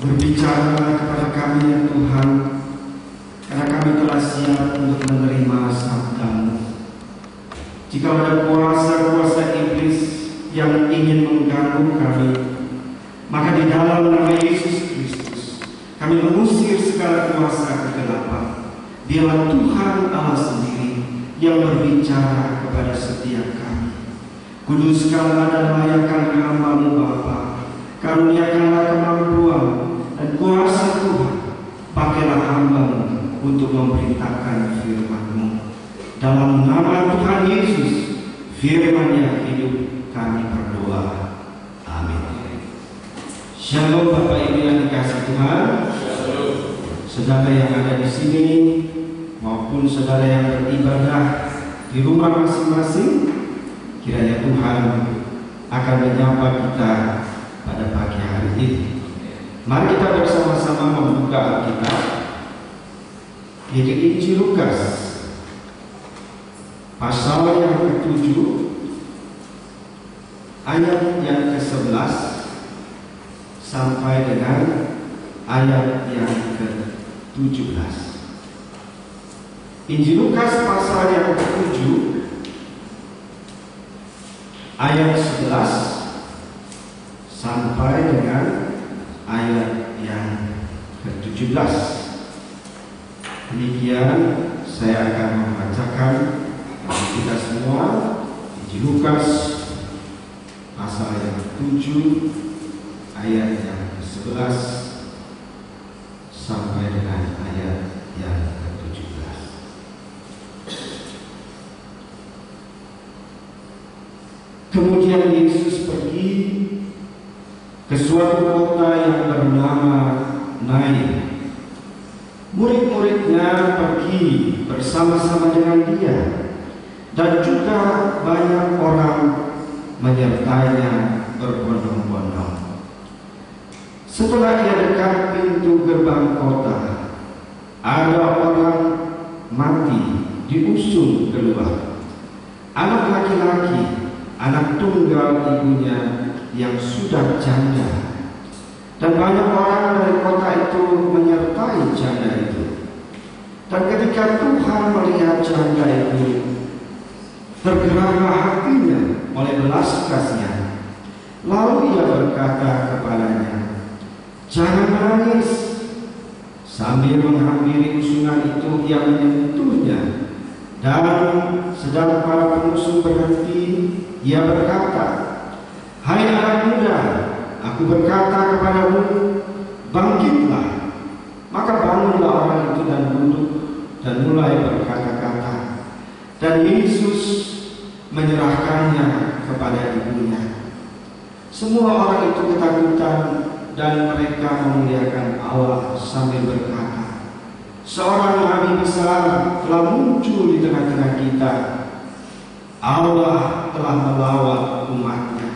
Berbicara kepada kami ya Tuhan, karena kami telah siap untuk menerima sabda-Mu. Jika ada kuasa-kuasa iblis yang ingin mengganggu kami, maka di dalam nama Yesus Kristus kami mengusir segala kuasa kegelapan. Biarlah Tuhan Allah sendiri yang berbicara kepada setiap kami. Kuduskanlah dan layakkan hamba-Mu Bapa. Karuniakanlah kemampuan dan kuasa Tuhan. Pakailah hamba-Mu untuk memberitakan firman-Mu. Dalam nama Tuhan Yesus, firman yang hidup, kami berdoa. Amin. Shalom Bapak Ibu yang dikasihi Tuhan. Shalom. Saudara yang ada di sini maupun saudara yang beribadah di rumah masing-masing, kiranya Tuhan akan menyapa kita pada pagi hari ini. Mari kita bersama-sama membuka Alkitab, yaitu Injil Lukas pasal yang ke-7 ayat yang ke-11 sampai dengan ayat yang ke-17. Injil Lukas pasal yang ke-7 ayat 11 sampai dengan ayat yang ke-17. Demikian saya akan membacakan bagi kita semua Injil Lukas pasal yang ke-7 ayat yang ke-11 sampai dengan ayat yang ke-17. Kemudian Yesus pergi ke suatu kota yang bernama Nain. Murid-muridnya pergi bersama-sama dengan dia, dan juga banyak orang menyertainya berbondong-bondong. Setelah ia dekat pintu gerbang kota, ada orang mati diusung keluar. Anak laki-laki, anak tunggal ibunya yang sudah janda, dan banyak orang dari kota itu menyertai janda itu. Dan ketika Tuhan melihat janda itu, tergeraklah hatinya oleh belas kasihan. Lalu ia berkata kepadanya, "Jangan menangis." Sambil menghampiri usungan itu, ia menyentuhnya, dan sedang para pemusuh berhenti, ia berkata, "Hai anak muda, aku berkata kepadamu, bangkitlah." Maka bangunlah orang itu dan duduk dan mulai berkata-kata. Dan Yesus menyerahkannya kepada ibunya. Semua orang itu ketakutan, dan mereka memuliakan Allah sambil berkata, "Seorang nabi besar telah muncul di tengah-tengah kita. Allah telah melawat umatnya."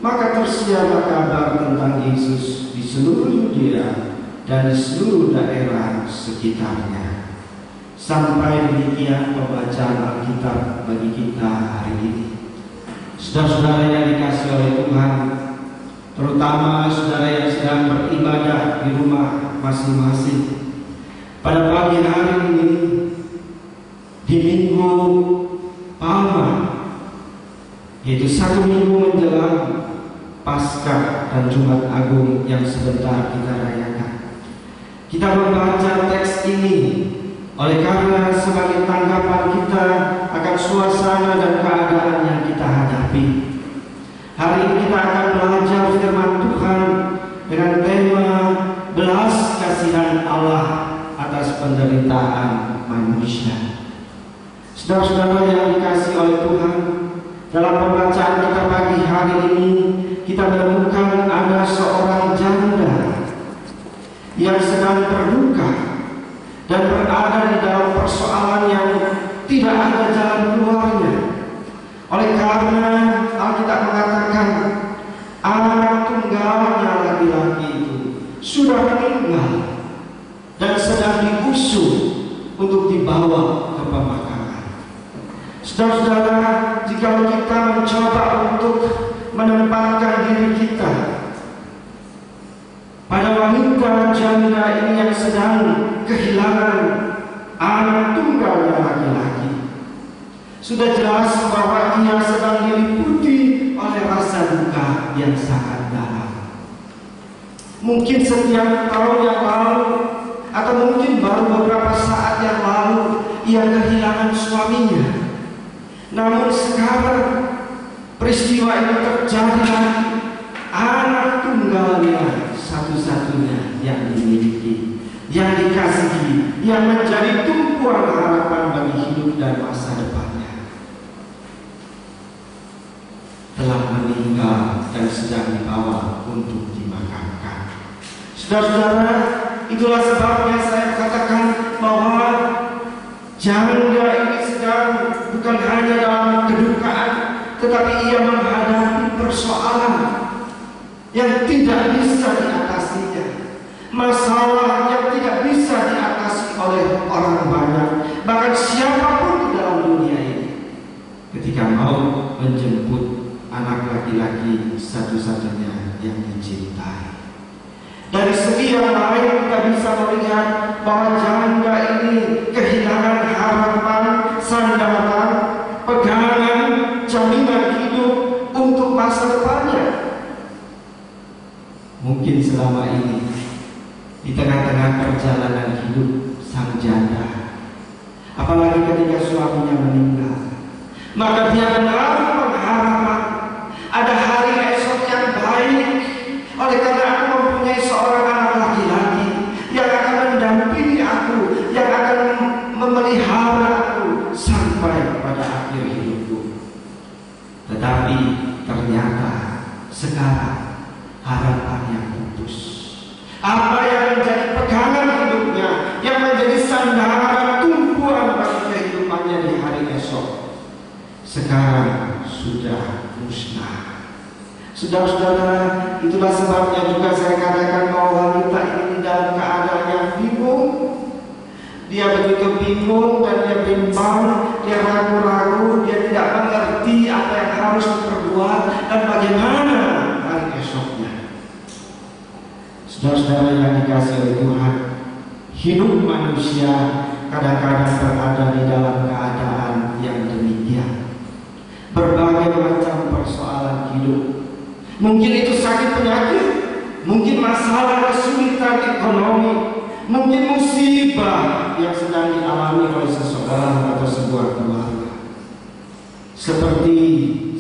Maka tersiarlah kabar tentang Yesus di seluruh Yudea dan di seluruh daerah sekitarnya. Sampai demikian pembacaan Alkitab bagi kita hari ini. Saudara-saudara yang dikasihi oleh Tuhan, terutama saudara yang sedang beribadah di rumah masing-masing, pada pagi hari ini di Minggu Palma, yaitu 1 minggu menjelang Paskah dan Jumat Agung yang sebentar kita rayakan, kita membaca teks ini oleh karena sebagai tanggapan kita akan suasana dan keadaan yang kita hadapi. Hari ini kita akan belajar firman Tuhan dengan tema belas kasihan Allah atas penderitaan manusia. Saudara-saudara yang dikasihi oleh Tuhan, dalam pembacaan kita pagi hari ini, kita menemukan ada seorang janda yang sedang berduka dan berada di dalam persoalan yang tidak ada jalan keluarnya. Oleh karena Alkitab mengatakan anak tunggalnya laki-laki itu sudah meninggal dan sedang diusung untuk dibawa ke pemakaman. Saudara-saudara, jika kita mencoba untuk menempatkan diri kita Ada wanita janda ini yang sedang kehilangan anak tunggalnya laki-laki. Sudah jelas bahwa ia sedang diliputi oleh rasa duka yang sangat dalam. Mungkin setiap tahun yang lalu, atau mungkin baru beberapa saat yang lalu, ia kehilangan suaminya. Namun sekarang peristiwa ini terjadi lagi. Anak tunggalnya satu-satunya yang dimiliki, yang dikasihi, yang menjadi tumpuan harapan bagi hidup dan masa depannya, telah meninggal dan sedang dibawa untuk dimakamkan. Saudara-saudara, itulah sebabnya saya katakan bahwa janda ini sedang bukan hanya dalam kedukaan, tetapi ia menghadapi persoalan yang tidak bisa diatasinya, masalah yang tidak bisa diatasi oleh orang banyak, bahkan siapapun di dalam dunia ini, ketika mau menjemput anak laki-laki satu-satunya yang dicintai. Dari segi yang lain kita bisa melihat bahwa janda ini kehilangan harapan, sandaran, pegangan, jaminan hidup untuk masa depannya. Mungkin selama ini di tengah-tengah perjalanan hidup sang janda, apalagi ketika suaminya meninggal, maka dia menaruh pengharapan ada hari esok yang baik, oleh karena aku mempunyai seorang anak laki-laki yang akan mendampingi aku, yang akan memelihara aku sampai pada akhir hidupku. Tetapi ternyata sekarang harapannya putus. Apa yang menjadi pegangan hidupnya, yang menjadi sandaran tumpuan bagi kehidupannya di hari esok, sekarang sudah musnah. Saudara-saudara, itulah sebabnya juga saya katakan bahwa wanita ini dalam keadaan yang bingung. Dia begitu bingung dan dia bimbang, dia ragu-ragu, dia tidak mengerti apa yang harus diperbuat dan bagaimana hari esoknya. Saudara-saudara yang dikasihi oleh Tuhan, hidup manusia kadang-kadang berada di dalam keadaan yang demikian. Berbagai macam persoalan hidup. Mungkin itu sakit penyakit, mungkin masalah kesulitan ekonomi, mungkin musibah yang sedang dialami oleh seseorang atau sebuah keluarga. Seperti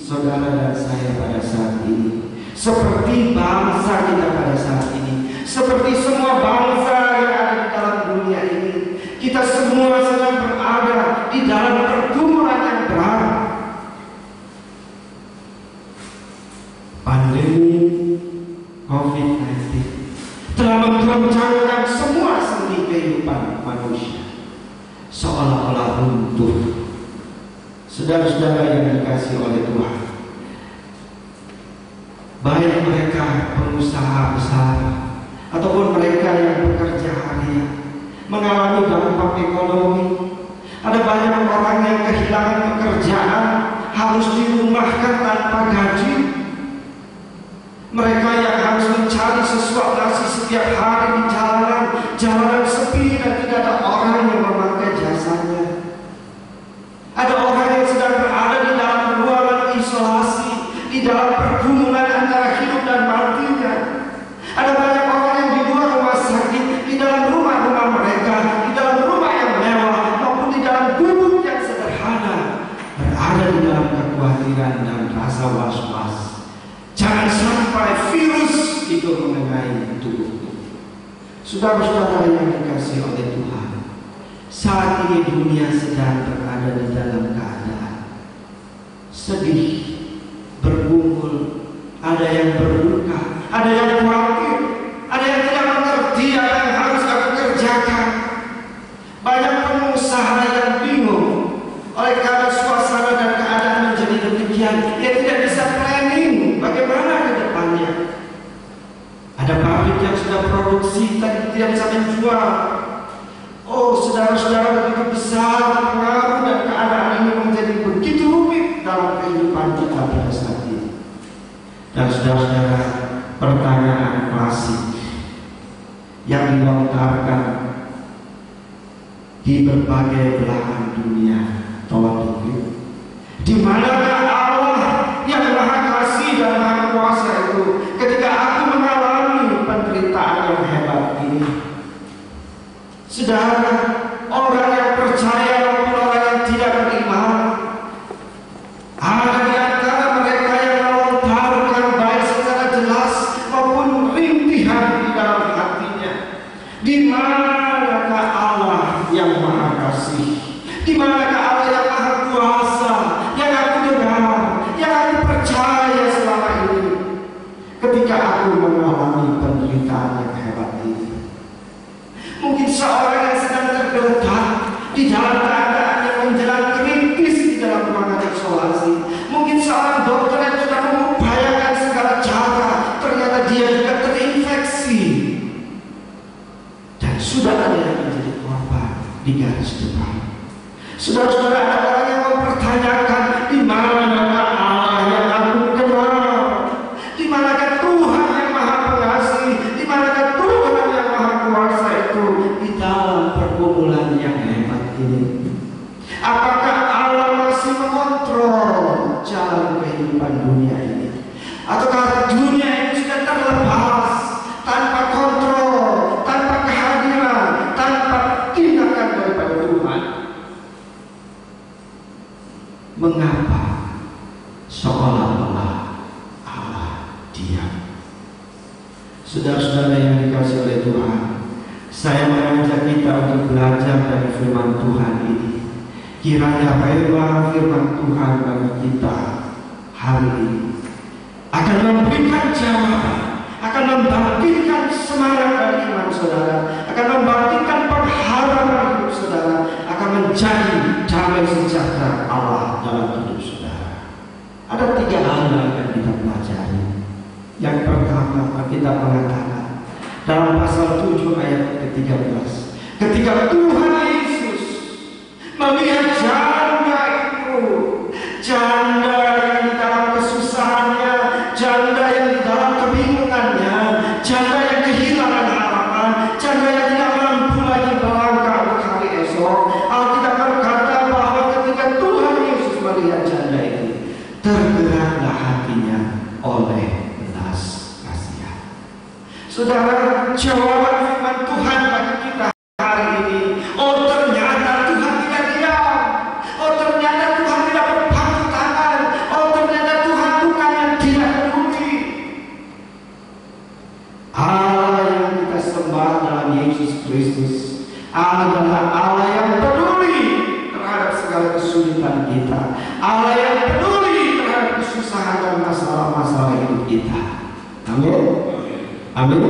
saudara dan saya pada saat ini, seperti bangsa kita pada saat ini, seperti semua bangsa yang ada di dalam dunia ini, kita semua sedang berada di dalam pergumulan yang berat. Pandemi COVID-19 telah menggoncangkan semua sendi kehidupan manusia, seolah-olah runtuh. Saudara-saudara yang dikasihi oleh Tuhan, baik mereka pengusaha besar ataupun mereka yang bekerja harian mengalami dampak ekonomi. Ada banyak orang yang kehilangan pekerjaan, harus dirumahkan tanpa gaji. Mereka yang harus mencari sesuap nasi setiap hari di jalanan sepi dan tidak ada orang yang memakai jasanya. Ada orang yang sedang berada di dalam ruangan isolasi, di dalam pergumulan antara hidup dan matinya. Ada banyak orang yang di luar rumah sakit, di dalam rumah-rumah mereka, di dalam rumah yang mewah maupun di dalam gubuk yang sederhana, berada di dalam kekhawatiran dan rasa was-was. Jangan sampai virus itu mengenai tubuhku. Saudara-saudara yang dikasihi oleh Tuhan, saat ini dunia sedang berada di dalam keadaan sedih, bergumul, ada yang berduka, ada yang khawatir, ada yang tidak mengerti apa yang harus aku kerjakan. Banyak pengusaha yang bingung oleh karena suasana dan keadaan menjadi demikian, dia tidak bisa planning bagaimana ke depannya. Ada pabrik yang sudah produksi tapi tidak bisa menjual. Oh, saudara-saudara, begitu besar pengaruh dan keadaan ini menjadi begitu rumit dalam kehidupan kita pada saat ini. Dan saudara-saudara, pertanyaan klasik, yang dilontarkan di berbagai belahan dunia. Tolong diklik. Di manakah Allah yang Maha Kasih dan Maha Kuasa itu ketika aku mengalami penderitaan yang hebat ini? Saudara, orang yang percaya maupun orang yang tidak beriman, ada di antara mereka yang melontarkan baik secara jelas maupun rintihan di dalam hatinya. Di manakah Allah yang Maha Kasih? Di manakah Allah yang Maha Kuasa, yang aku dengar, yang aku percaya selama ini ketika aku mengalami penderitaan yang hebat ini? Mungkin seorang yang sedang tergeletak di dalam keadaan yang menjelang kritis di dalam ruangan isolasi. Mungkin seorang dokter yang sudah mengupayakan segala cara, ternyata dia juga terinfeksi dan sudah ada yang menjadi korban di garis depan. Saudara-saudara, ada orang yang mempertanyakan, di manakah Allah yang aku kenal? Di manakah Tuhan yang Maha Pengasih? Di manakah Tuhan yang Maha Kuasa itu di dalam pergumulan yang hebat ini? Apakah Allah masih mengontrol jalan kehidupan dunia ini? Ataukah dunia ini sudah terlepas tanpa kontrol, tanpa kehadiran, tanpa tindakan daripada Tuhan? Mengapa seolah-olah Allah diam? Saudara-saudara yang dikasihi oleh Tuhan, saya mengajak kita untuk belajar dari firman Tuhan ini. Kiranya firman Tuhan bagi kita hari ini akan memberikan jawaban, akan membangkitkan semangat dari iman saudara, akan membangkitkan pengharapan hidup saudara, akan menjadi damai sejahtera Allah dalam hidup saudara. Ada 3 hal yang akan kita pelajari. Yang pertama, kita mengatakan dalam pasal 7 ayat ke-13, ketika Tuhan Yesus melihat janda itu, janda yang di dalam kesusahannya, janda yang di dalam kebingungannya, janda yang kehilangan harapan, janda yang tidak mampu lagi melangkah untuk hari esok, Alkitab berkata bahwa ketika Tuhan Yesus melihat janda itu, tergeraklah hatinya oleh belas kasihan. Saudara, jawaban firman Tuhan bagi kita hari ini, oh ternyata Tuhan tidak diam, oh ternyata Tuhan tidak berpangku tangan, oh ternyata Tuhan bukan yang tidak peduli. Allah yang kita sembah dalam Yesus Kristus adalah Allah yang peduli terhadap segala kesulitan kita, Allah yang peduli terhadap kesusahan dan masalah-masalah hidup kita. Amin. Amin.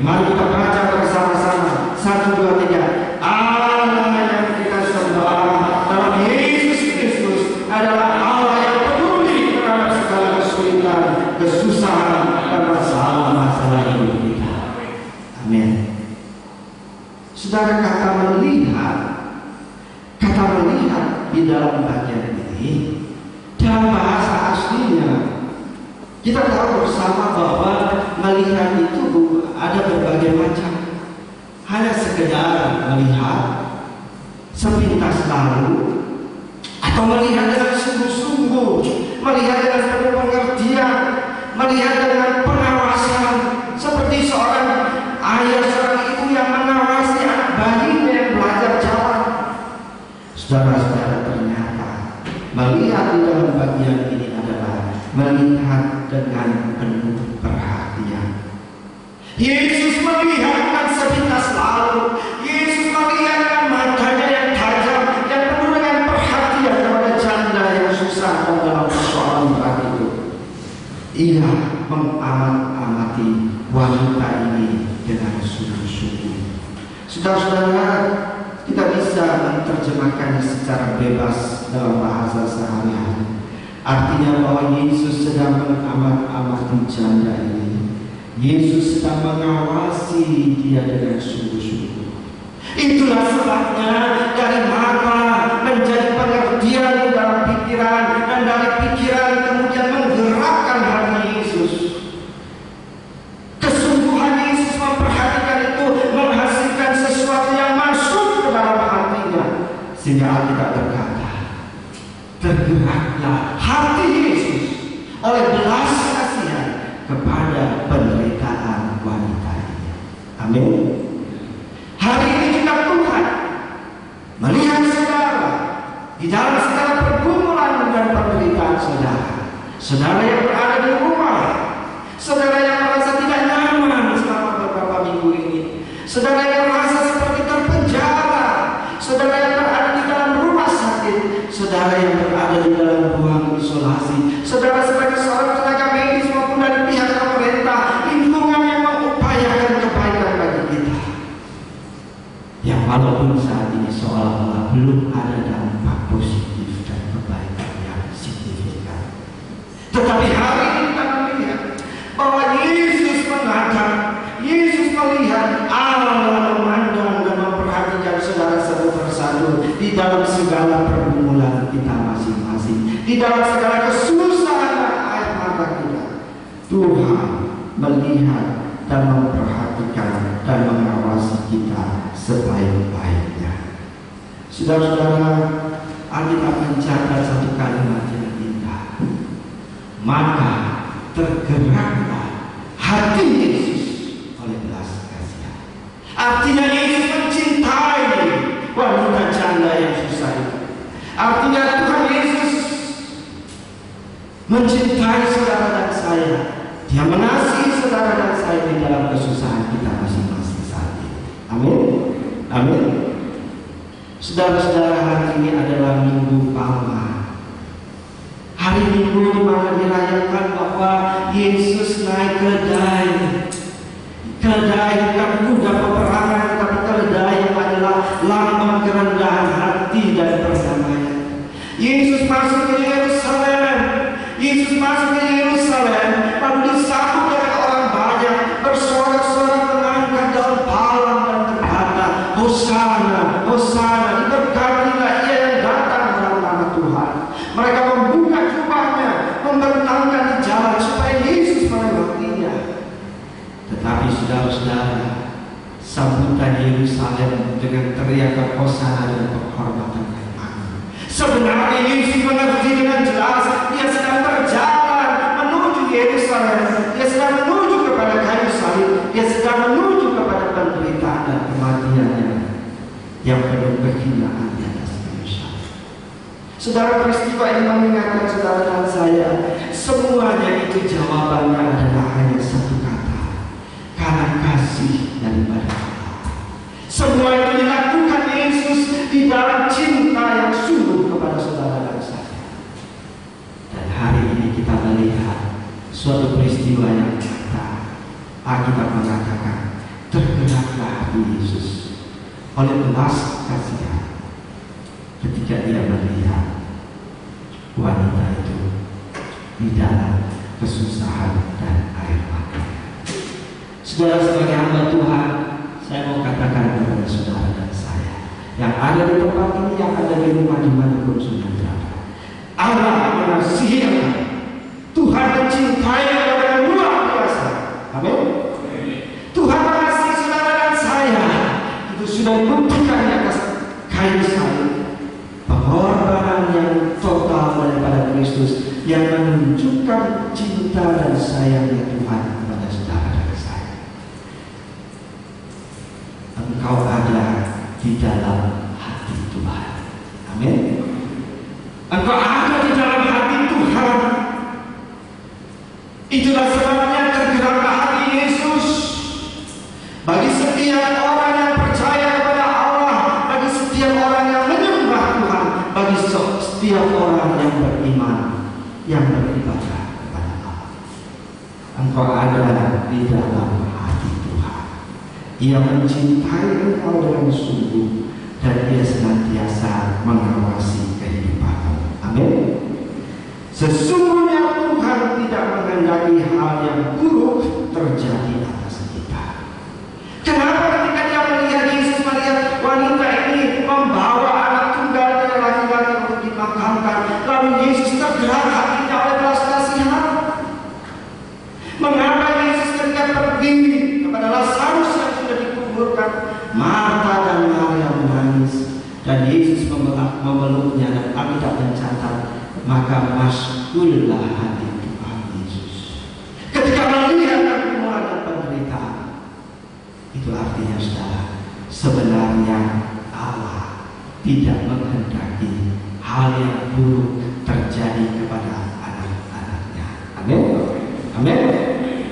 Mari kita baca bersama-sama. 1, 2, 3. Allah yang kita sembah dalam Yesus Kristus adalah Allah yang peduli terhadap segala kesulitan, kesusahan dan masalah-masalah hidup kita. Amin. Saudara, kata melihat di dalam bagian ini dalam bahasa aslinya kita tahu bersama bahwa melihat itu ada berbagai macam. Hanya sekedar melihat sepintas lalu, atau melihat dengan sungguh-sungguh, melihat dengan penuh pengertian, melihat dengan pengawasan, seperti seorang ayah, seorang ibu yang mengawasi anak bayinya yang belajar jalan. Saudara-saudara, ternyata melihat di dalam bagian ini adalah melihat dengan penuh perhatian. Yesus melihat dengan sepintas lalu, Yesus melihat dengan matanya yang tajam, yang penuh dengan perhatian kepada janda yang susah dan dalam persoalan berat itu. Ia mengamati wanita ini dengan sungguh-sungguh. Saudara-saudara, kita bisa menerjemahkannya secara bebas dalam bahasa sehari-hari. Artinya bahwa Yesus sedang mengamati janda ini. Yesus sedang mengawasi dia dengan sungguh-sungguh. Itulah sebabnya dari mata menjadi pengertian dalam pikiran, dan dari pikiran kemudian menggerakkan hati Yesus. Kesungguhan Yesus memperhatikan itu Sehingga Alkitab berkata, tergeraklah hati Yesus oleh belas kasihan kepada penderitaan wanita ini. Amin. Hari ini juga Tuhan melihat saudara di dalam segala pergumulan dan penderitaan saudara. Saudara yang berada di rumah, saudara yang merasa tidak nyaman selama beberapa minggu ini, saudara yang merasa seperti terpenjara, saudara yang berada di dalam rumah sakit, saudara yang berada di dalam ruang isolasi, saudara sebagai seorang tenaga medis maupun dari pihak pemerintah, lingkungan yang mengupayakan kebaikan bagi kita, yang walaupun saat ini seolah-olah belum ada dampak positif dan kebaikan yang signifikan, tetapi hari ini kita melihat bahwa Yesus menatap, Yesus melihat, Allah memandang dan memperhatikan saudara satu persatu di dalam segala pergumulan kita masing-masing, di dalam segala kesusahan dan air mata kita. Tuhan melihat dan memperhatikan dan mengawasi kita sebaik-baiknya. Saudara-saudara, Alkitab mencatat satu kalimat yang indah. Maka tergeraklah hati Yesus oleh belas kasihan. Artinya Yesus mencintai wanita janda yang susah itu. Artinya Tuhan Yesus mencintai saudara dan saya. Dia mengasihi saudara dan saya di dalam kesusahan kita masing-masing saat ini. Amin. Amin. Saudara-saudara, hari ini adalah Minggu Palma. Hari Minggu di mana dirayakan bahwa Yesus naik keledai. Keledai bukan kuda peperangan, tapi keledai yang adalah lambang kerendahan hati dan perdamaian. Yesus masuk ke Yerusalem. Yesus masuk ke Yerusalem, lalu disambut oleh orang banyak, bersorak-sorak mengangkat daun palem dan berkata, Hosana, Hosana, diberkatilah ia yang datang dalam nama Tuhan. Mereka membuka jubahnya, membentangkan di jalan supaya Yesus melewatinya. Tetapi saudara-saudara, sambutan Yerusalem dengan teriakan Hosana dan penghormatan yang agung. Sebenarnya Yesus mengerti dengan jelas, dia sedang berjalan menuju Yerusalem, dia sedang menuju kepada kayu salib, dia sedang menuju kepada penderitaan dan kematiannya yang penuh kehinaan di atas kayu salib. Saudara, peristiwa ini mengingatkan saudara dan saya, semuanya itu jawabannya adalah hanya satu kata, karena kasih daripada Allah. Semua itu dilakukan Yesus di dalam cinta yang sungguh kepada saudara dan saya. Dan hari ini kita melihat suatu peristiwa yang nyata. Alkitab mengatakan, tergeraklah hati Yesus oleh belas kasihan ketika dia melihat wanita itu di dalam kesusahan dan air mata. Saudara, sebagai hamba Tuhan, saya mau katakan kepada saudara dan saya yang ada di tempat ini, yang ada di rumah dimanapun saudara berada, Allah mengasihi kita. Tuhan mencintai kita dengan luar biasa. Amin. Tuhan mengasihi saudara dan saya. Itu sudah dibuktikan di atas kayu salib. Pengorbanan yang total daripada Kristus yang menunjukkan cinta dan sayangnya Tuhan kepada saudara dan saya. Engkau ada di dalam hati Tuhan. Amin. Engkau ada di dalam hati Tuhan. Itulah sebabnya tergeraklah hati Yesus bagi setiap orang yang percaya kepada Allah, bagi setiap orang yang menyembah Tuhan, bagi setiap orang yang beriman, yang beribadah kepada Allah. Engkau ada di dalam hati Tuhan. Ia mencintai engkau dengan sungguh dan dia senantiasa mengawasi kehidupanmu. Amin. Sesungguhnya Tuhan tidak menghendaki hal yang buruk terjadi atas kita. Kenapa ketika dia melihat Yesus melihat wanita ini membawa anak tunggalnya laki-laki untuk dimakamkan, lalu Yesus tergerak hatinya oleh belas kasihan? Mengapa Yesus ketika pergi kepada Lazarus yang sudah dikuburkan, Marta dan Maria menangis dan Yesus membelah memeluknya dan Alkitab mencatat, maka maskullah hati Tuhan Yesus ketika melihat pergumulan dan penderitaan. Itu artinya saudara, sebenarnya Allah tidak menghendaki hal yang buruk terjadi kepada anak-anaknya. Amin. Amin.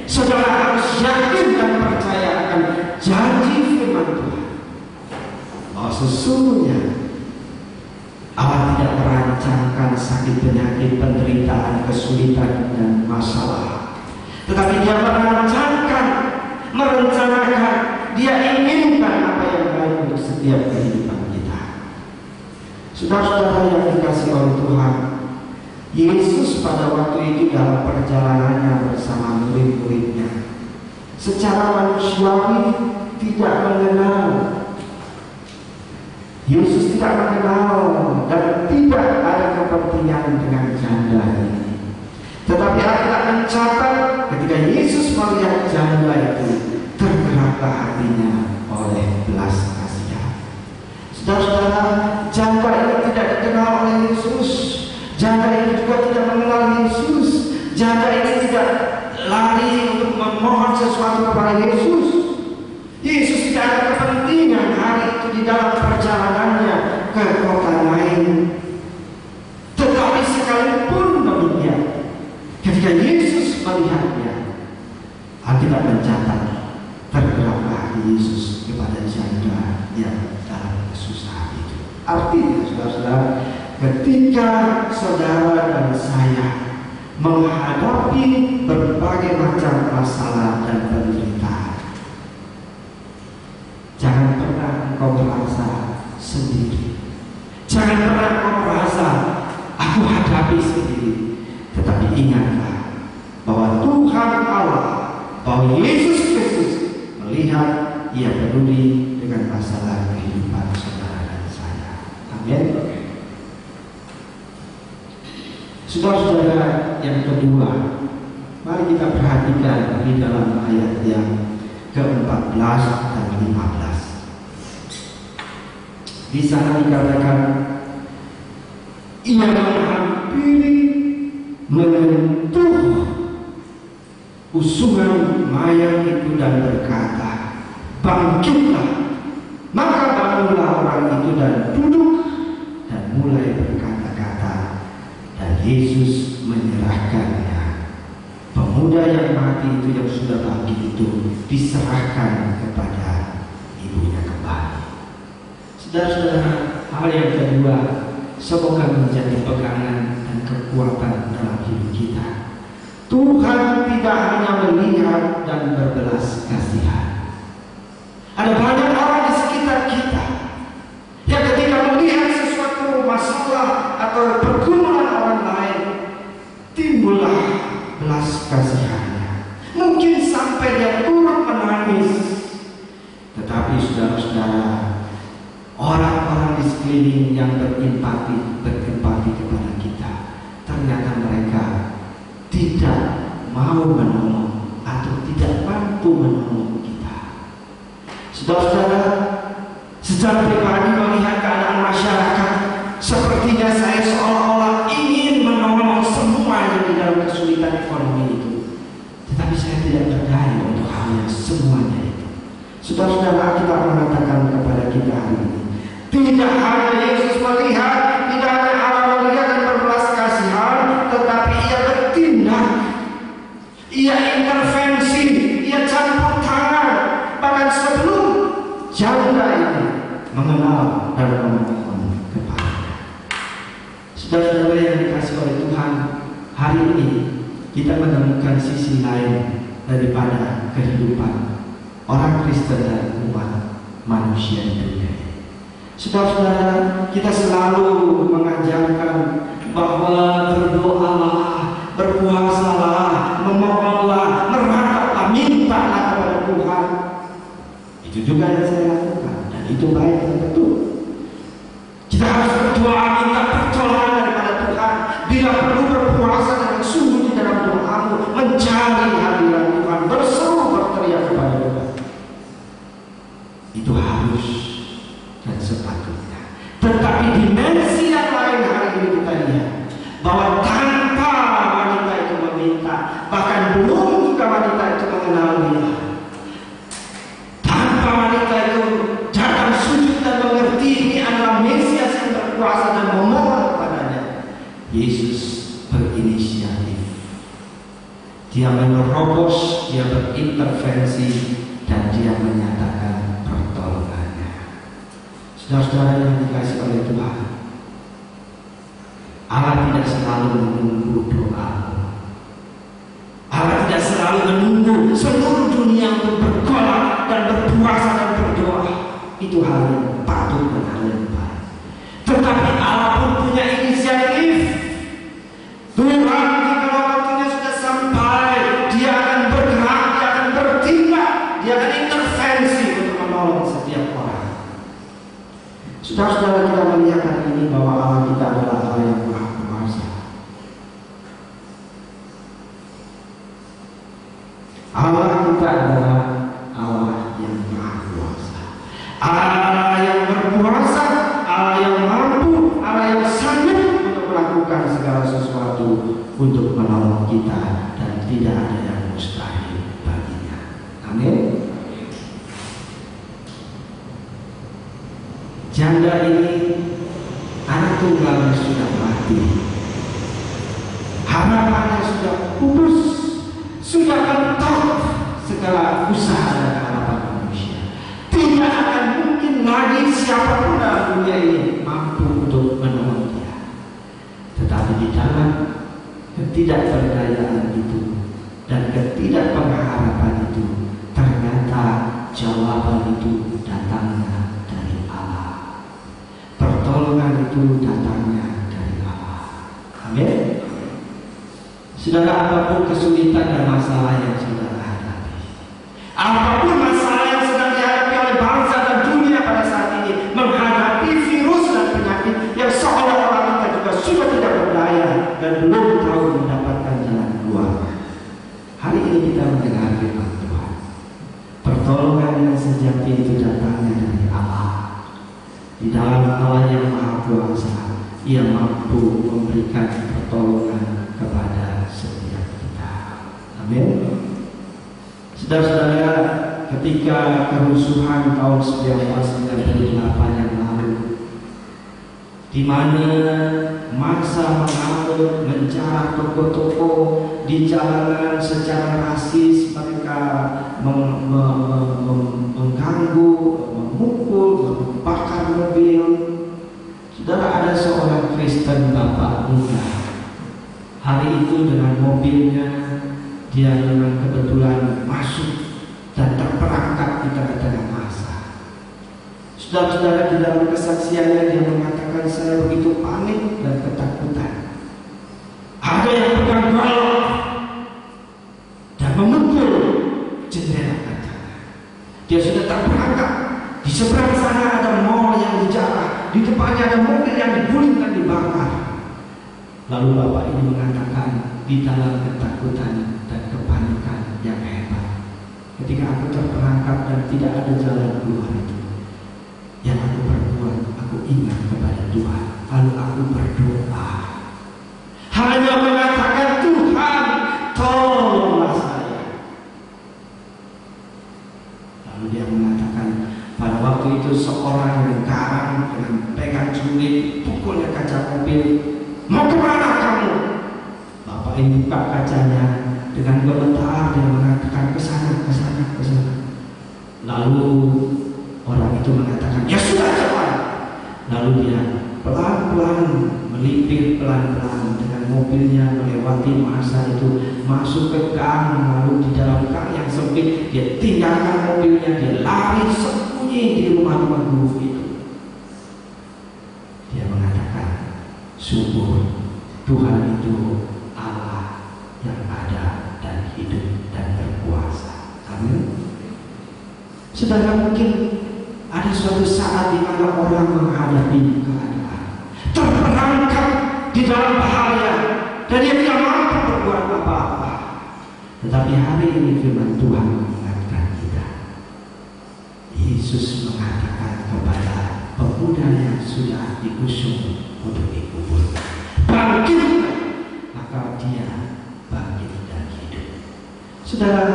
Saudara harus yakin dan percaya akan janji firman Tuhan bahwa sesungguhnya Allah tidak merancangkan sakit, penyakit, penderitaan, kesulitan, dan masalah, tetapi Dia merencanakan, Dia inginkan apa yang baik untuk setiap kehidupan kita. Saudara-saudara yang dikasihi oleh Tuhan, Yesus pada waktu itu dalam perjalanannya bersama murid-muridnya secara manusiawi tidak mengenal. Yesus tidak mengenal dan tidak ada kepentingan dengan janda ini. Tetapi Alkitab mencatat ketika Yesus melihat janda itu, tergeraklah hatinya oleh belas kasihan. Saudara-saudara, janda ini tidak dikenal oleh Yesus. Janda ini juga tidak mengenal Yesus. Janda ini tidak lari untuk memohon sesuatu kepada Yesus. Yesus tidak ada kepentingan hari itu di dalam perjalanannya ke kota lain. Tetapi sekalipun demikian, ketika Yesus melihatnya, Alkitab mencatat, tergeraklah Yesus kepada janda yang dalam kesusahan itu. Artinya, saudara-saudara, ketika saudara dan saya menghadapi berbagai macam masalah dan penderitaan, jangan pernah engkau merasa sendiri. Jangan pernah engkau merasa aku hadapi sendiri. Tetapi ingatlah bahwa Tuhan Allah, bahwa Yesus Kristus melihat, Ia peduli dengan masalah kehidupan saudara dan saya. Amin. Saudara-saudara yang kedua, mari kita perhatikan di dalam ayat yang ke-14 dan 15. Di sana dikatakan, Ia menghampiri, menyentuh usungan mayat itu dan berkata, bangkitlah. Maka bangunlah orang itu dan duduk dan mulai berkata-kata, dan Yesus menyerahkannya. Pemuda yang mati itu, yang sudah bangkit itu, diserahkan kepada ibunya kembali. Saudara-saudara, hal yang kedua, semoga menjadi pegangan dan kekuatan dalam hidup kita. Tuhan tidak hanya melihat dan berbelas kasihan. Ada banyak orang di sekitar kita yang ketika melihat sesuatu masalah atau pergumulan orang lain, timbullah belas kasihannya. Mungkin sampai dia turut menangis. Tetapi saudara-saudara, orang-orang di sekeliling yang berempati kepada kita, ternyata mereka tidak mau menolong atau tidak mampu menolong kita. Saudara-saudara, secara pribadi melihat keadaan masyarakat, sepertinya saya seolah-olah ingin menolong semua yang di dalam kesulitan ekonomi itu. Tetapi saya tidak berdaya untuk hal yang semuanya itu. Saudara-saudara, kita mengatakan kepada kita hari ini, tidak hanya Yesus melihat, tidak hanya Allah melihat dan berbelas kasihan, tetapi Ia bertindak, Ia intervensi, Ia campur tangan. Bahkan sebelum janda ini mengenal dan memohon kepadanya. Saudara-saudara yang dikasihi oleh Tuhan, hari ini kita menemukan sisi lain daripada kehidupan orang Kristen dan umat manusia di dunia ini. Saudara-saudara, kita selalu mengajarkan bahwa berdoalah, berpuasalah, memohonlah, merangkaplah, mintalah kepada Tuhan. Itu juga yang saya lakukan, dan itu baik dan betul. Kita harus berdoa, minta pertolongan daripada Tuhan. Bila perlu berpuasa dengan sungguh di dalam doamu, mencari hadirat Tuhan, berseru, berteriak kepada Tuhan. Itu harus dan sepatutnya. Tetapi dimensi Dia menerobos, dia berintervensi, dan dia menyatakan pertolongannya. Saudara-saudara yang dikasihi oleh Tuhan, Allah tidak selalu menunggu doa. Allah tidak selalu menunggu seluruh dunia untuk bergolak dan berpuasa dan berdoa. Itu hal yang patut dan hal yang baik. Tetapi Allah pun punya inisiatif. Tuhan kalau waktunya sudah sampai, dia akan bergerak, dia akan bertindak, dia akan intervensi untuk menolong setiap orang. Saudara-saudara, kita melihat hari ini bahwa Allah kita adalah Allah yang Maha Kuasa. Allah kita adalah Allah yang Maha Kuasa, Allah yang berkuasa, Allah yang mampu, Allah yang sanggup untuk melakukan segala sesuatu untuk menolong kita, dan tidak ada yang mustahil baginya. Amin. Janda ini anak tunggalnya sudah mati, harapannya sudah pupus, sudah mentok segala usaha dan harapan manusia. Tidak akan mungkin lagi siapapun dalam dunia ini mampu untuk menolong dia. Tetapi di dalam ketidakberdayaan itu dan ketidakpengharapan itu, ternyata jawaban itu datangnya dari Allah. Pertolongan itu datangnya dari Allah. Amin. Saudara, apapun kesulitan dan masalah yang saudara hadapi, apapun masalah yang sedang dihadapi oleh bangsa dan dunia pada saat ini, menghadapi virus dan penyakit yang seolah-olah kita juga sudah tidak berdaya dan belum tahu mendapatkan jalan keluar. Hari ini kita mendengar firman Tuhan. Pertolongan yang sejati itu datangnya dari Allah. Di dalam Allah yang Maha Kuasa, Ia mampu memberikan pertolongan kepada setiap kita. Amin. Saudara-saudara, ketika kerusuhan tahun 1998 yang lalu, di mana massa mengambil, menjarah toko-toko di jalanan secara rasis, mereka mengganggu, memukul, membakar mobil. Saudara, ada seorang Kristen bapak muda. Hari itu dengan mobilnya, dia dengan kebetulan masuk dan terperangkap di tengah-tengah massa. Saudara-saudara, di dalam kesaksiannya dia mengatakan, saya begitu panik dan ketakutan. Ada yang pegang golok dan memukul jendela kaca. Dia sudah terperangkap. Di seberang sana ada mall yang dijarah, di depannya ada mobil yang diguling dan dibakar. Lalu bapak ini mengatakan, di dalam ketakutan dan kepanikan yang hebat, ketika aku terperangkap dan tidak ada jalan keluar itu, yang aku perbuat, aku ingat kepada Tuhan. Lalu aku berdoa, hanya mengatakan, Tuhan, tolonglah saya. Lalu dia mengatakan, pada waktu itu seorang yang garang dengan pegang celurit, pukulnya kaca mobil. Mau kemana kamu? Bapak ini buka kacanya dengan gemetar, dia mengatakan, ke sana, ke sana, ke sana. Lalu orang itu mengatakan, ya sudah cepat. Lalu dia pelan-pelan melipir pelan-pelan dengan mobilnya melewati massa itu, masuk ke gang. Lalu di dalam gang yang sempit, dia tinggalkan mobilnya, dia lari sembunyi di rumah-rumah guru itu. Dia mengatakan, sungguh Tuhan itu Allah yang ada dan hidup dan berkuasa. Amin. Saudara, mungkin ada suatu saat di mana orang menghadapi keadaan, terperangkap di dalam bahaya, dan dia tidak mampu berbuat apa-apa. Tetapi hari ini firman Tuhan mengingatkan kita. Yesus mengatakan kepada pemuda yang sudah diusung untuk dikubur, bangkit, maka dia bangkit dan hidup. Saudara,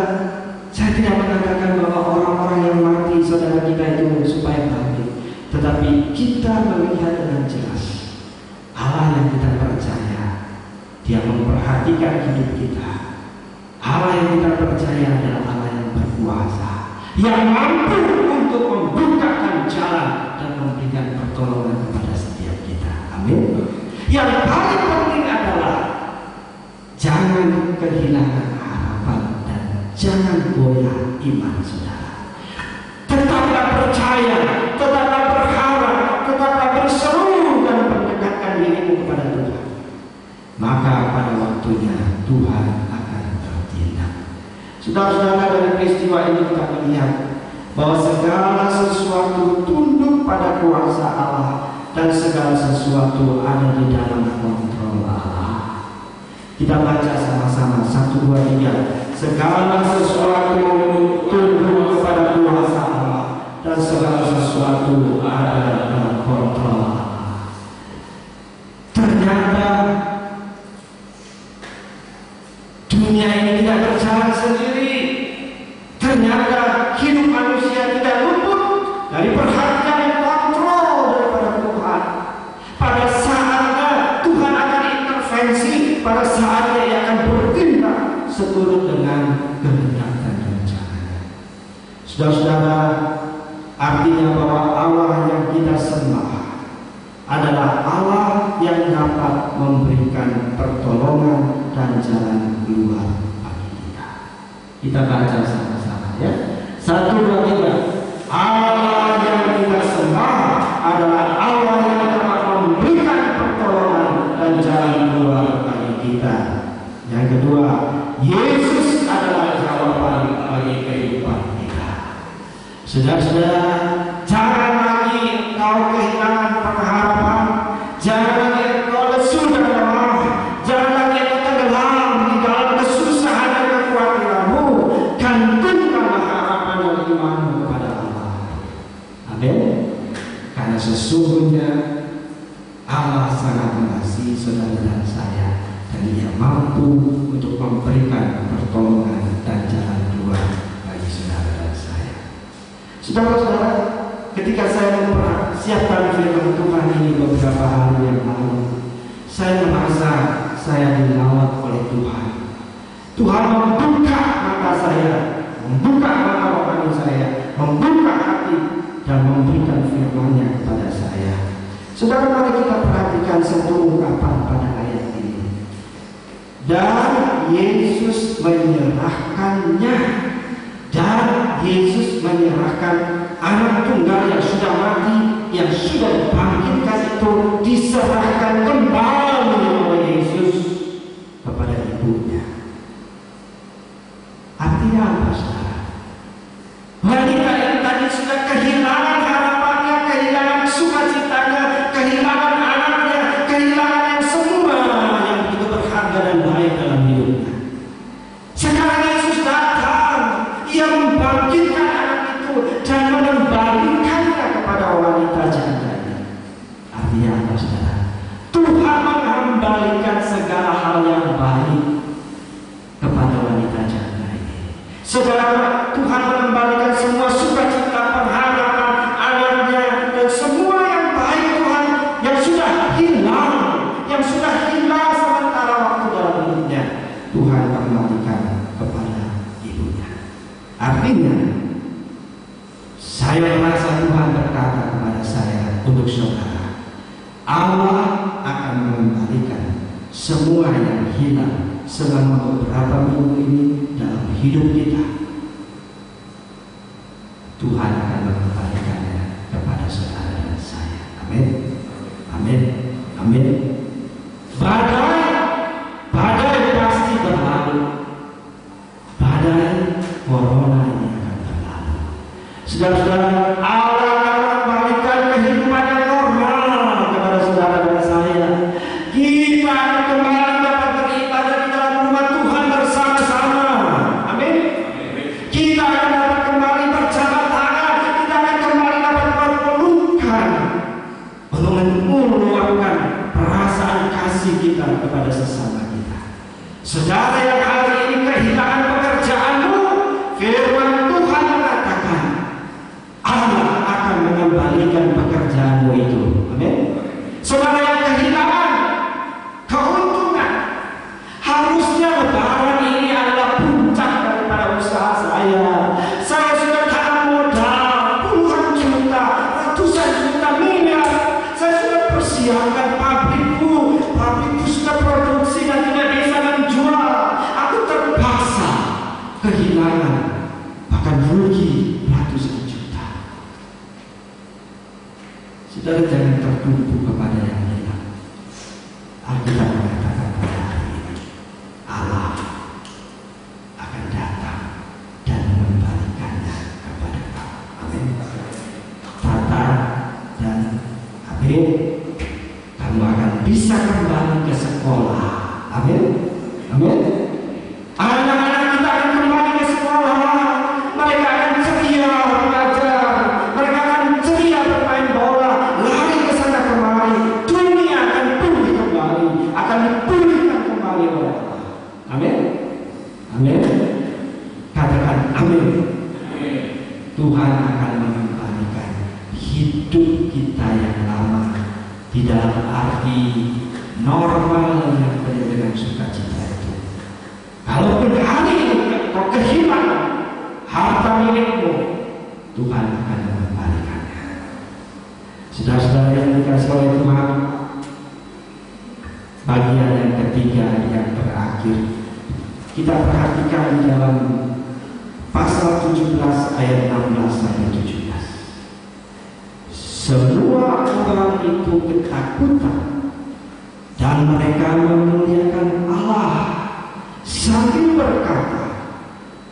saya tidak mengatakan bahwa orang-orang yang mati saudara kita itu supaya bangkit, tetapi kita melihat dengan jelas Allah yang kita percaya, Dia memperhatikan hidup kita. Allah yang kita percaya adalah Allah yang berkuasa, yang mampu untuk membukakan jalan dan memberikan pertolongan kepada setiap kita. Amin. Yang paling penting adalah jangan kehilangan harapan dan jangan goyah iman saudara. Tetaplah percaya, tetaplah berharap, tetaplah berseru dan mendekatkan dirimu kepada Tuhan. Maka pada waktunya Tuhan akan bertindak. Saudara-saudara, dari peristiwa ini kita melihat bahwa segala sesuatu tunduk pada kuasa Allah dan segala sesuatu ada di dalam kontrol Allah. Kita baca sama-sama 1, 2, 3. Segala sesuatu tunduk kepada kuasa Allah dan segala sesuatu ada dalam kontrol Allah. Ternyata dunia ini tidak berjalan sendiri. Ternyata hidup manusia tidak luput dari perhatian dan kontrol daripada Tuhan. Pada saatnya Tuhan akan intervensi, pada saatnya Ia akan bertindak seturut dengan kehendak dan rencananya. Saudara-saudara, artinya bahwa Allah yang kita sembah adalah Allah yang dapat memberikan pertolongan dan jalan keluar bagi kita. Kita baca sama-sama ya. 1, 2, 3. Allah yang kita sembah adalah Allah yang dapat memberikan pertolongan dan jalan keluar bagi kita. Yang kedua, Yesus adalah jawaban bagi kehidupan kita. Saudara-saudara, jangan lagi engkau kehilangan pengharapan, jangan lagi engkau lesu dan lemah, jangan lagi engkau tenggelam di dalam kesusahan dan kekhawatiranmu. Gantungkanlah harapan dan imanmu kepada Allah. Amin. Karena sesungguhnya Allah sangat mengasihi saudara dan saya, dan Ia mampu untuk memberikan pertolongan dan jalan keluar bagi saudara dan saya. Saudara-saudara, ketika saya mempersiapkan firman Tuhan ini beberapa hari yang lalu, saya merasa saya dilawat oleh Tuhan. Tuhan membuka mata saya, membuka mata rohani saya, membuka hati dan memberikan firman-Nya kepada saya. Saudara, mari kita perhatikan satu ungkapan pada ayat ini. Dan Yesus menyerahkannya, dan Yesus menyerahkan anak tunggal yang sudah mati, yang sudah dibangkitkan itu, diserahkan kembali oleh Yesus kepada ibunya. Artinya apa, saudara? Wanita ini tadi sudah kehilangan harapannya, kehilangan sukacitanya, kehilangan anaknya, kehilangan yang semua yang begitu berharga dan baik dalam hidupnya. Sekarang Yesus datang, Ia membangkitkan anak itu dan mengembalikannya kepada wanita janda ini. Artinya apa, saudara? Tuhan mengembalikan segala hal yang baik kepada wanita janda ini. Saudara, Tuhan mengembalikan semua sukacita, pengharapan anaknya, dan semua yang baik Tuhan yang sudah hilang sementara waktu dalam hidupnya, Tuhan kembalikan kepada ibunya. Artinya, saya merasa Tuhan berkata kepada saya untuk saudara, Allah akan mengembalikan semua yang hilang selama beberapa minggu ini dalam hidup kita. Tuhan akan mengembalikannya kepada saudara dan saya. Amin. Amin. Amin. Badai pasti berlalu. Badai corona ini akan berlalu. Saudara-saudara, Allah akan mengembalikan kehidupan yang normal kepada saudara dan saya. Kita akan kembali dapat beribadah di dalam rumah Tuhan bersama-sama. Amin. Kita akan dapat kembali berjabat tangan. Kita akan kembali dapat memelukkan, meluapkan perasaan kasih kita kepada sesama kita. Saudara yang hari ini kehilangan pekerjaanmu, firman Tuhan mengatakan Allah akan mengembalikan pekerjaanmu itu. Amin. Saudara yang kehilangan keuntungan, harusnya lebaran ini adalah Saya sudah tanam modal puluhan juta, ratusan juta, miliar. Saya sudah persiapkan pabrikku sudah produksi dan tidak bisa menjual. Aku terpaksa kehilangan, bahkan rugi ratusan juta. Saudara, jangan tertumpu kepada yang hilang. Alkitab mengatakan pada hari ini Allah akan datang dan mengembalikannya kepada kamu. Amin. Tata dan amin. Kamu akan bisa kembali ke sekolah. Amin. Amin. Anak-anak kita akan kembali ke sekolah. Mereka akan ceria belajar. Mereka akan ceria bermain bola, lari ke sana kemari. Dunia akan pulih kembali, akan dipulihkan kembali oleh Allah. Amin. Amin. Katakan amin. Tuhan akan mengembalikan hidup kita yang lama di dalam arti normal yang penuh dengan sukacita itu. Kalaupun hari ini kau kehilangan harta milikmu, Tuhan akan mengembalikannya. Saudara-saudara yang dikasihi oleh Tuhan, bagian yang ketiga yang terakhir kita perhatikan di dalam pasal 17 ayat 16 sampai 17. Semua orang itu ketakutan dan mereka memuliakan Allah sambil berkata,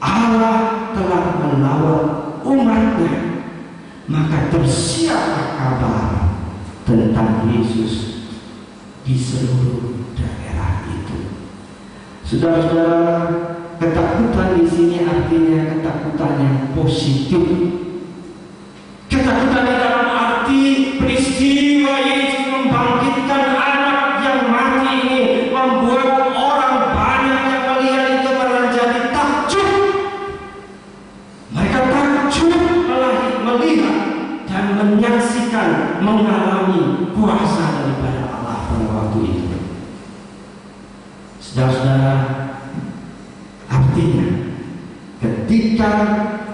Allah telah melawat umatnya. Maka tersiarlah kabar tentang Yesus di seluruh daerah itu. Saudara-saudara, ketakutan di sini artinya ketakutan yang positif. Ketakutan di dalam arti peristiwa Yesus membangkitkan anak yang mati ini membuat orang banyak yang melihat itu menjadi takjub. Mereka takjub melihat dan menyaksikan, mengalami kuasa daripada Allah pada waktu itu. Saudara-saudara, artinya ketika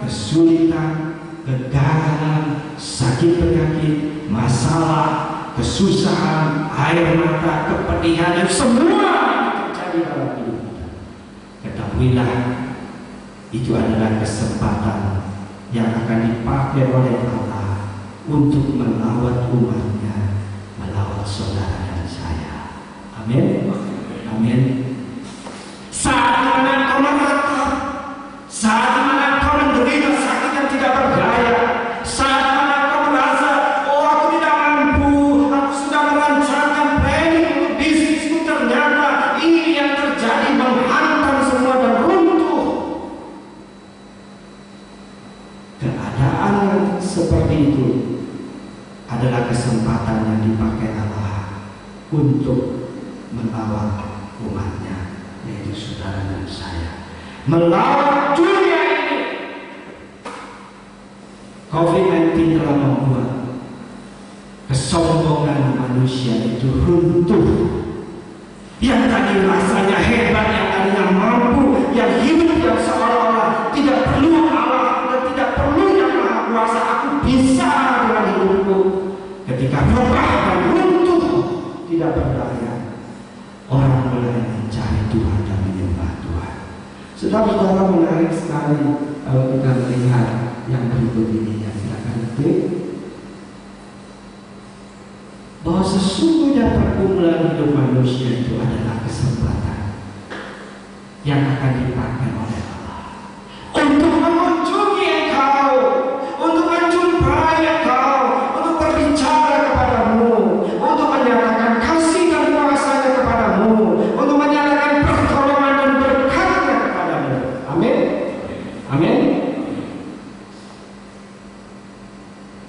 kesulitan, kegagalan, sakit penyakit, masalah, kesusahan, air mata, kepedihan, dan semua yang terjadi dalam hidup kita, ketahuilah itu adalah kesempatan yang akan dipakai oleh Allah untuk melawat umatnya, melawat saudara dan saya. Amin. Amin. Saat dimana kau menatap, saat dimana kau menderita sakit yang tidak berdaya, saat dimana kau merasa, oh aku tidak mampu, aku sudah merancangkan planning untuk bisnisku, ternyata ini yang terjadi menghantam semua dan runtuh. Keadaan yang seperti itu adalah kesempatan yang dipakai Allah untuk melawat umatnya, yaitu saudara dan saya, melawat dunia ini. COVID-19 telah membuat kesombongan manusia itu runtuh. Yang tadi rasanya hebat, yang tadinya mampu, yang hidup yang seolah-olah tidak perlu Allah dan tidak perlu yang Maha Kuasa, aku bisa dengan hidupku. Ketika rebah dan runtuh, tidak berdaya, orang mulai mencari Tuhan dan menyembah Tuhan. Saudara-saudara, menarik sekali kalau kita melihat yang berikut ini. Ya, silakan klik. Bahwa sesungguhnya pergumulan hidup manusia itu adalah kesempatan yang akan dipakai oleh Allah untuk mengunjungi engkau, untuk menjumpai engkau, untuk berbicara kepadamu, untuk menyatakan kasih dan kuasa-Nya kepadamu, untuk menyatakan pertolongan dan berkat-Nya kepadamu. Amin. Amin.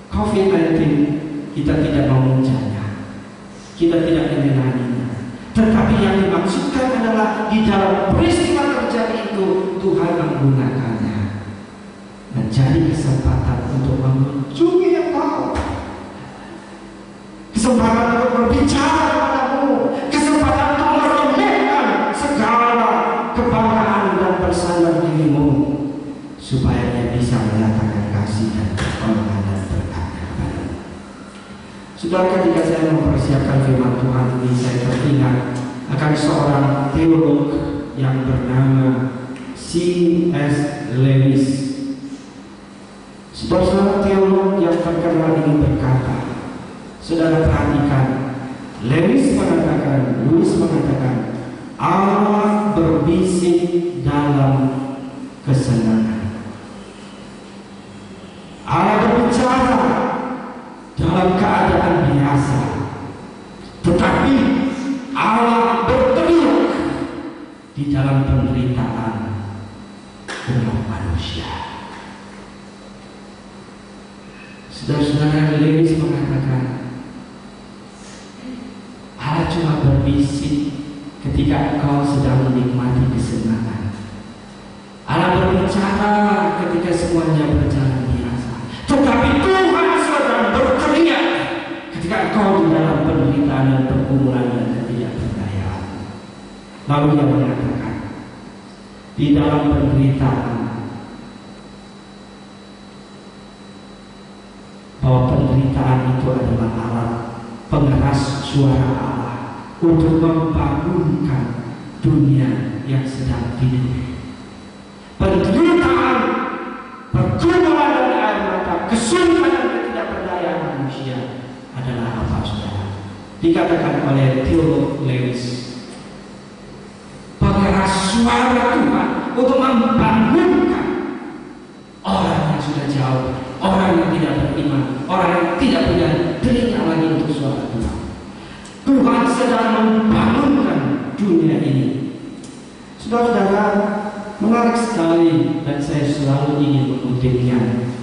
COVID-19 kita tidak memuncanya, kita tidak menyenanginya, tetapi yang dimaksudkan adalah di dalam peristiwa terjadi itu Tuhan menggunakannya menjadi kesempatan untuk mengunjungi engkau, kesempatan untuk berbicara kepadamu, kesempatan untuk meremehkan segala kebanggaan dan bersandar dirimu, supaya dia bisa menyatakan kasih dan pertolongan dan berkatnya kepadamu. Saudara, ketika saya mempersiapkan firman Tuhan ini, saya teringat akan seorang teolog yang bernama C.S. Lewis. Seorang teolog yang terkenal ini berkata, saudara perhatikan, Lewis mengatakan Allah berbisik dalam kesenangan. Allah berbicara dalam keadaan biasa, tetapi Allah berteriak di dalam penderitaan umat manusia. Saudara-saudara, Lewis mengatakan Allah cuma berbisik ketika engkau sedang menikmati kesenangan. Allah berbicara ketika semuanya berjalan biasa, tetapi Tuhan sedang berteriak ketika engkau di dalam penderitaan dan pergumulan dan ketidakberdayaan. Lalu dia mengatakan, di dalam penderitaan, bahwa penderitaan itu adalah alat pengeras suara Allah untuk membangunkan dunia yang sedang tidur. Penderitaan, pergumulan dan air mata, kesulitan dan ketidakberdayaan manusia adalah apa, saudara? Dikatakan oleh teolog Lewis, pengeras suara Tuhan untuk membangunkan orang yang sudah jauh, orang yang tidak beriman, orang yang tidak punya telinga lagi untuk suara Tuhan. Tuhan sedang membangunkan dunia ini. Saudara-saudara, menarik sekali, dan saya selalu ingin mengutipnya.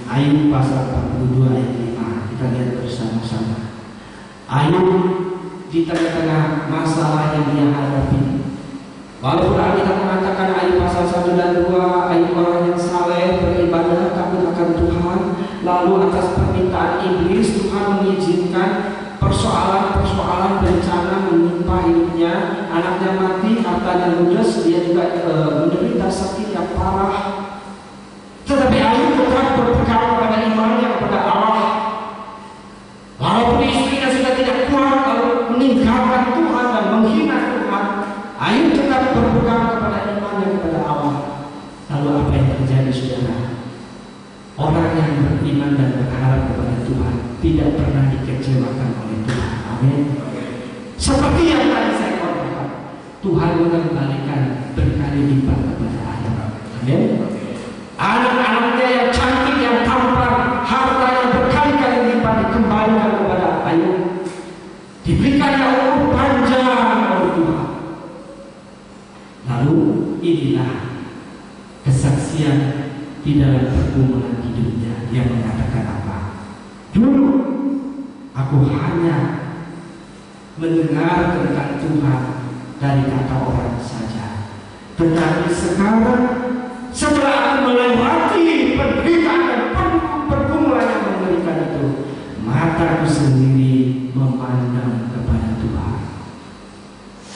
Ayub pasal 42 ayat 5. Kita lihat bersama-sama. Ayub di tengah-tengah masalah yang dia hadapi, walaupun Alkitab mengatakan Ayub pasal 1 dan 2, Ayub orang yang saleh, beribadah, takut akan Tuhan, lalu atas permintaan iblis Tuhan mengizinkan persoalan-persoalan bencana menimpa hidupnya, anaknya mati, hartanya ludes, dia juga menderita sakit yang parah. Tetapi Ayub tetap berpegang kepada imannya kepada Allah. Walaupun istrinya sudah tidak kuat lalu meninggalkan Tuhan dan menghina Tuhan, Ayub tetap berpegang kepada imannya kepada Allah. Lalu apa yang terjadi, saudara? Orang yang beriman dan berharap kepada Tuhan tidak pernah dikecewakan oleh Tuhan. Amin. Seperti yang tadi saya katakan, Tuhan mengembalikan berkali lipat kepada Ayub. Amin. Anak-anaknya yang cantik, yang tampan, harta yang berkali-kali lipat dikembalikan kepada Ayub. Diberikannya umur panjang oleh Tuhan. Lalu inilah kesaksian di dalam pergumulan hidupnya. Dia mengatakan apa? Dulu aku hanya mendengar tentang Tuhan dari kata orang saja, tetapi sekarang setelah aku melewati penderitaan dan pergumulan yang mengerikan itu, mataku sendiri memandang kepada Tuhan.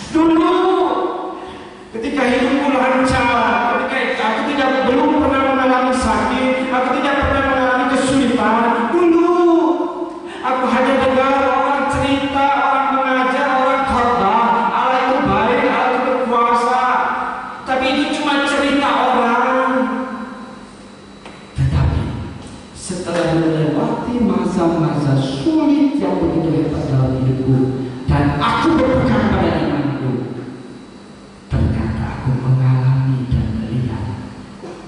Dulu ketika hidupku lancar, ketika aku belum pernah mengalami sakit, aku tidak pernah mengalami kesulitan. Dulu aku hanya dengar orang cerita, orang mengajar, orang khotbah, Allah itu baik, Allah itu berkuasa. Tapi itu cuma cerita orang. Tetapi setelah melewati masa-masa sulit yang begitu hebat dalam hidupku, dan aku berpegang pada imanku, ternyata aku mengalami dan melihat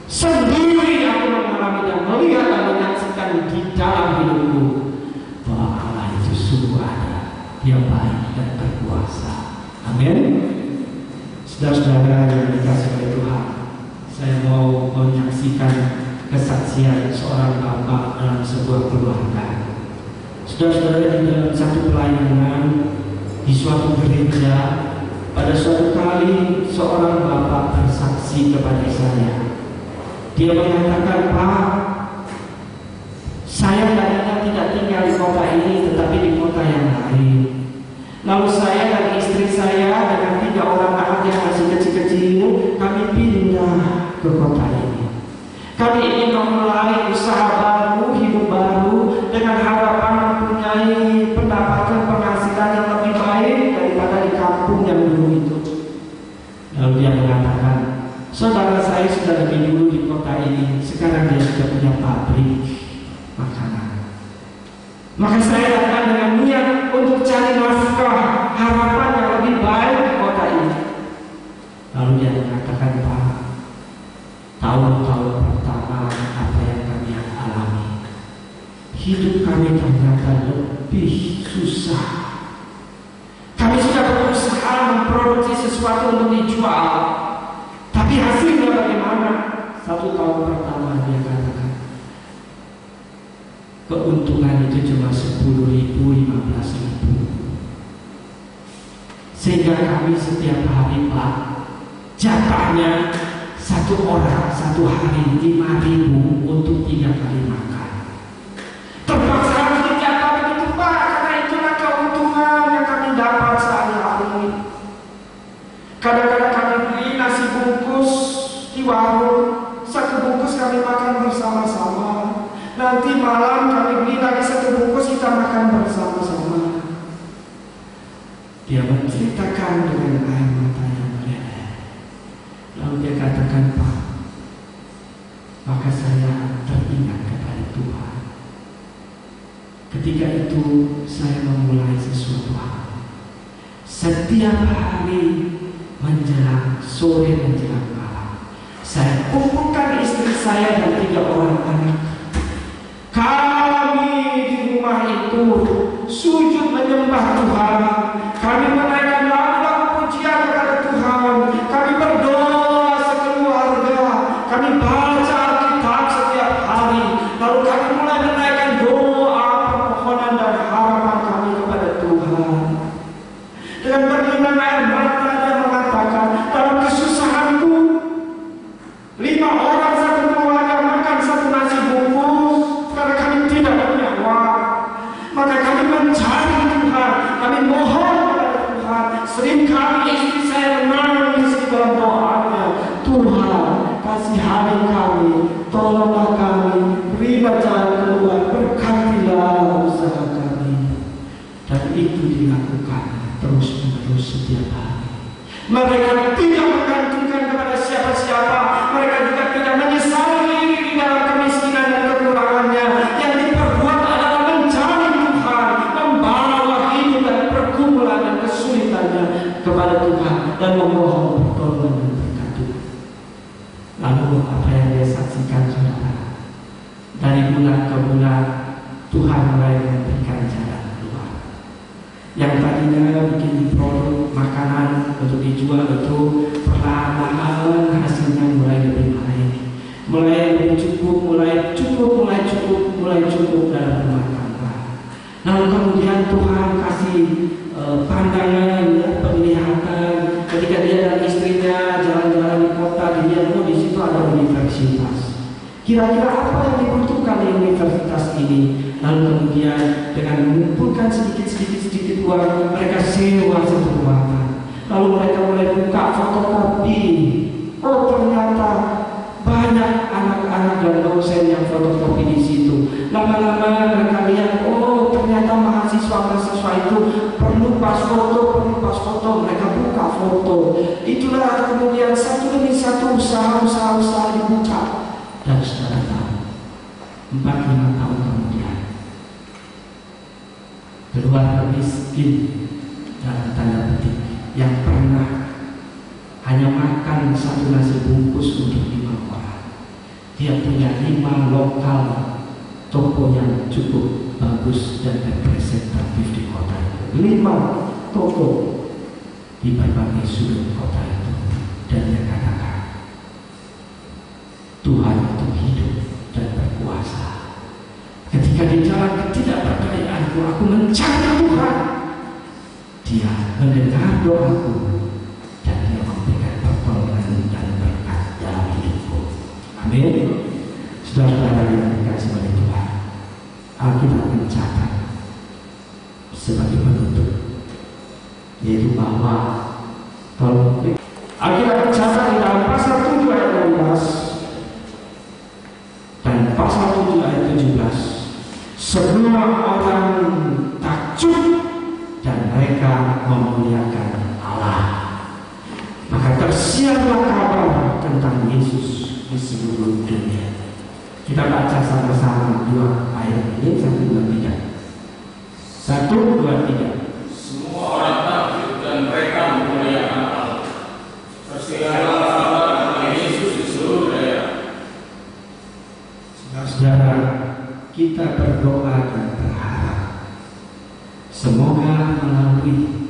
sendiri, aku mengalami dan melihat dan menyaksikan di dalam hidupku bahwa Allah itu sungguh ada, Dia baik dan berkuasa. Amin. Saudara-saudara yang dikasihi oleh Tuhan, saya mau menyaksikan kesaksian seorang bapak dalam sebuah keluarga. Saudara-saudara, di dalam satu pelayanan di suatu gereja, pada suatu kali seorang bapak bersaksi kepada saya. Dia mengatakan, Pak, saya tadinya tidak tinggal di kota ini, tetapi di kota yang lain. Lalu saya dan istri saya dengan 3 orang anak yang masih kecil-kecil, kami pindah ke kota ini. Kami ingin memulai usaha baru, hidup baru, dengan harapan mempunyai pendapatan penghasilan yang lebih baik daripada di kampung yang dulu itu. Lalu dia mengatakan, saudara saya sudah lebih dulu di kota ini, sekarang dia sudah punya pabrik makanan. Maka saya datang dengan niat untuk cari nafkah, harapan yang lebih baik di kota ini. Lalu dia mengatakan, Pak, tahun-tahun pertama apa yang kami alami, hidup kami ternyata lebih susah. Kami sudah berusaha memproduksi sesuatu untuk dijual, tapi hasilnya bagaimana? 1 tahun pertama dia katakan, keuntungan itu cuma 10.000, 15.000. Sehingga kami setiap hari, Pak, jatahnya 1 orang 1 hari 5.000 untuk 3 kali makan. Terpaksa harus dijatah begitu, Pak, karena itulah keuntungan yang kami dapat sehari-hari. Kadang-kadang kami beli nasi bungkus di warung, 1 bungkus kami makan bersama-sama. Nanti malam kami beli lagi 1 bungkus, kita makan bersama-sama. Dia menceritakan dengan air mata yang meleleh. Lalu dia katakan, Pak, maka saya teringat kepada Tuhan. Ketika itu saya memulai sesuatu hal. Setiap hari menjelang sore menjelang malam, saya kumpulkan istri saya dan 3 orang anak. Kami di rumah itu sujud menyembah Tuhan. Kami menaikkan lagu-lagu pujian kepada Tuhan. Kami berdoa sekeluarga. Kami baca Alkitab setiap hari. Lalu kami mulai menaikkan doa, permohonan dan harapan kami kepada Tuhan. Dengan berlinang air mata dia mengatakan, dalam kesusahanku 5 orang 1 keluarga makan 1 nasi bungkus karena kami tidak punya uang. Maka kami mencari Tuhan, kami mohon kepada Tuhan. Seringkali istri saya menangis di dalam doanya, Tuhan kasihani kami, tolonglah kami, berilah jalan keluar, berkatilah usaha kami. Dan itu dilakukan terus-menerus setiap hari. Mereka tidak menggantungkan kepada siapa-siapa. Mereka juga tidak menyesali di dalam kemiskinan dan kekurangannya. Yang diperbuat adalah mencari Tuhan, membawa hidup dan pergumulan dan kesulitannya kepada Tuhan dan memohon pertolongan dan berkat Tuhan. Lalu apa yang dia saksikan, saudara? Dari bulan ke bulan Tuhan mulai memberikan jalan keluar. Yang tadinya bikin produk makanan untuk dijual itu perlahan-lahan hasilnya mulai lebih baik, mulai lebih cukup, mulai cukup dalam rumah tangga. Lalu kemudian Tuhan kasih pandangan, penglihatan ketika dia dan istrinya jalan-jalan di kota, dia di situ ada universitas. Kira-kira apa yang dibutuhkan di universitas ini? Lalu kemudian dengan mengumpulkan sedikit uang, mereka sewa satu ruangan. Lalu mereka mulai buka fotokopi. Oh, ternyata banyak anak-anak dan dosen yang fotokopi di situ. Lama-lama mereka lihat, oh ternyata mahasiswa itu perlu pas foto, mereka buka foto. Itulah kemudian satu demi satu usaha dibuka. Dan saudara tahu, 4-5 tahun kemudian, keluarga miskin dalam tanda petik yang pernah hanya makan 1 nasi bungkus untuk 5 orang, dia punya 5 lokal toko yang cukup bagus dan representatif di kota itu. 5 toko di berbagai sudut kota itu. Dan dia katakan, Tuhan itu hidup dan berkuasa. Ketika di jalan ketidakpercayaanku, aku mencari Tuhan. Dia mendengar doaku dan dia memberikan pertolongan dan berkat dalam hidupku. Amin. Saudara-saudara yang dikasihi oleh Tuhan, Alkitab mencatat sebagai penutup, yaitu bahwa Alkitab mencatat di dalam pasal 7 ayat 12, Dan pasal 7 ayat 17, semua orang takjub dan mereka memuliakan Allah. Maka tersiarlah kabar tentang Yesus di seluruh dunia. Kita baca sama-sama 2 ayat ini, 1, 2, 3. 1, 2, 3. Semua orang takjub dan mereka memuliakan Allah. Tersiarlah kabar tentang Yesus di seluruh daerah. Saudara, kita berdoa dan berharap semoga melalui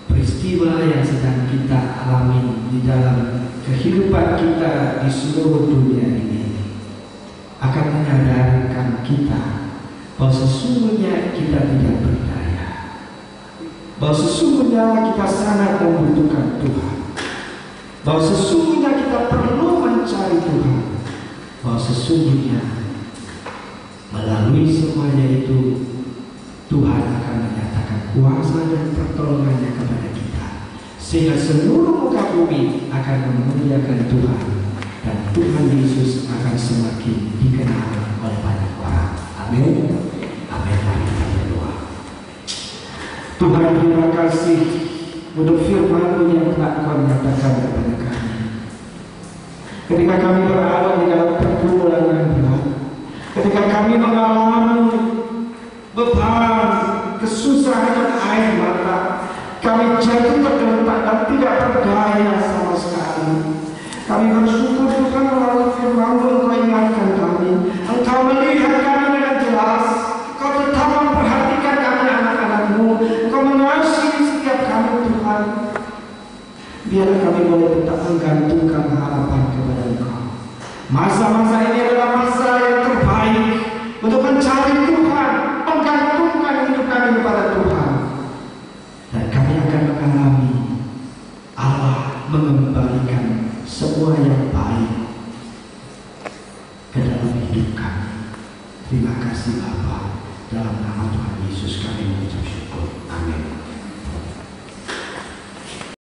peristiwa yang sedang kita alami di dalam kehidupan kita di seluruh dunia ini akan menyadarkan kita bahwa sesungguhnya kita tidak berdaya, bahwa sesungguhnya kita sangat membutuhkan Tuhan, bahwa sesungguhnya kita perlu mencari Tuhan, bahwa sesungguhnya melalui semuanya itu Tuhan akan menyatakan kuasa dan pertolongannya kepada kita, sehingga seluruh muka bumi akan memuliakan Tuhan, dan Tuhan Yesus akan semakin dikenal oleh banyak orang. Amin. Amin. Mari kita berdoa. Tuhan, terima kasih untuk firman-Mu yang telah Kau nyatakan kepada kami. Ketika kami berada di dalam pergumulan yang berat, ketika kami mengalami beban, kesusahan dan air mata, kami jatuh tergeletak dan tidak berdaya sama sekali. Kami bersyukur Tuhan melalui firman-Mu Engkau ingatkan kami, Engkau melihat kami dengan jelas, Engkau tetap memperhatikan kami anak-anak-Mu, Engkau mengasihi setiap kami Tuhan. Biar kami boleh tetap menggantungkan harapan kepada Engkau. Masa-masa ini adalah masa yang terbaik untuk mencari Tuhan, menggantungkan hidup kami kepada Tuhan. Dan kami akan mengalami Allah mengembalikan semua yang baik ke dalam hidup kami. Terima kasih Bapa, dalam nama Tuhan Yesus kami mengucap syukur. Amin.